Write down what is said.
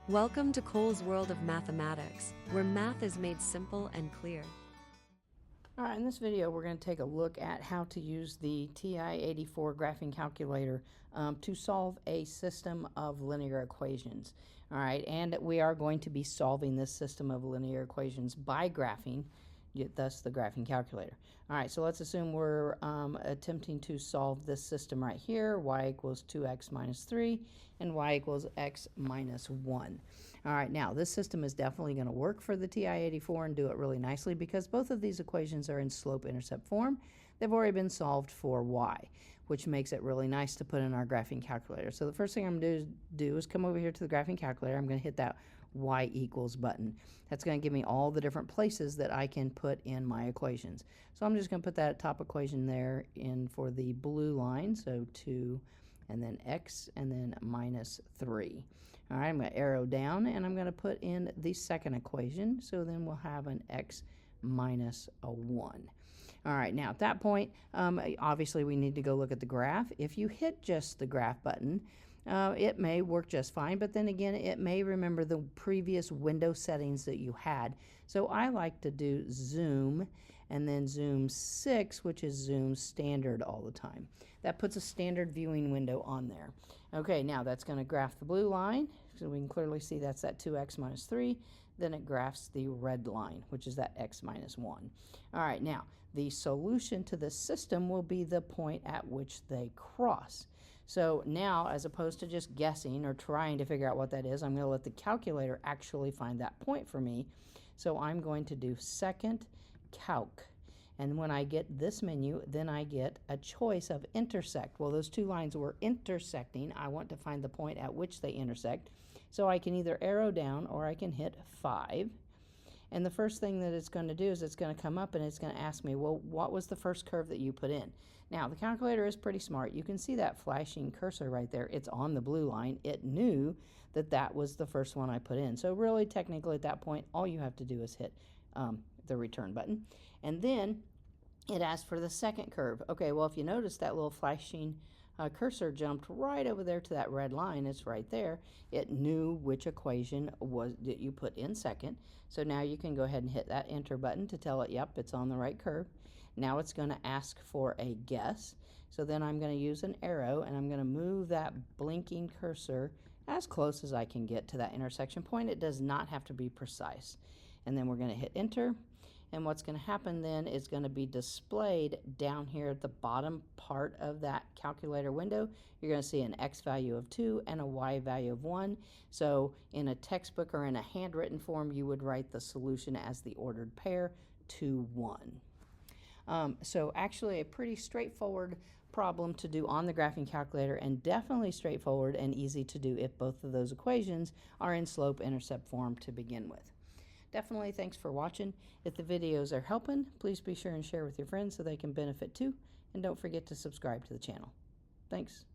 Welcome to Cole's World of Mathematics, where math is made simple and clear. All right, in this video, we're going to take a look at how to use the TI-84 graphing calculator to solve a system of linear equations. All right, and we are going to be solving this system of linear equations by graphing, thus the graphing calculator. All right, so let's assume we're attempting to solve this system right here, y equals 2x minus 3, and y equals x minus 1. All right, now this system is definitely going to work for the TI-84 and do it really nicely because both of these equations are in slope-intercept form. They've already been solved for y, which makes it really nice to put in our graphing calculator. So the first thing I'm going to do is come over here to the graphing calculator. I'm going to hit that y equals button. That's going to give me all the different places that I can put in my equations. So I'm just going to put that top equation there in for the blue line, so 2 and then x and then minus 3. All right, I'm going to arrow down and I'm going to put in the second equation, so then we'll have an x minus a 1. All right, now at that point, obviously we need to go look at the graph. If you hit just the graph button, it may work just fine, but then again, it may remember the previous window settings that you had. So I like to do zoom and then zoom 6, which is zoom standard all the time. That puts a standard viewing window on there. Okay, now that's going to graph the blue line, so we can clearly see that's that 2x minus 3. Then it graphs the red line, which is that x minus 1. All right, now the solution to this system will be the point at which they cross. So now, as opposed to just guessing or trying to figure out what that is, I'm going to let the calculator actually find that point for me. So I'm going to do second calc. And when I get this menu, then I get a choice of intersect. Well, those two lines were intersecting. I want to find the point at which they intersect. So I can either arrow down or I can hit 5. And the first thing that it's going to do is it's going to come up and it's going to ask me, well, what was the first curve that you put in? Now, the calculator is pretty smart. You can see that flashing cursor right there. It's on the blue line. It knew that that was the first one I put in. So really, technically, at that point, all you have to do is hit the return button. And then it asks for the second curve. Okay, well, if you notice that little flashing cursor jumped right over there to that red line. It's right there. It knew which equation was that you put in second. So now you can go ahead and hit that enter button to tell it, yep, it's on the right curve. Now it's going to ask for a guess. So then I'm going to use an arrow and I'm going to move that blinking cursor as close as I can get to that intersection point. It does not have to be precise. And then we're going to hit enter. And what's going to happen then is going to be displayed down here at the bottom part of that calculator window. You're going to see an x value of 2 and a y value of 1. So in a textbook or in a handwritten form, you would write the solution as the ordered pair, 2, 1. So actually a pretty straightforward problem to do on the graphing calculator, and definitely straightforward and easy to do if both of those equations are in slope-intercept form to begin with. Definitely thanks for watching. If the videos are helping, please be sure and share with your friends so they can benefit too. And don't forget to subscribe to the channel. Thanks.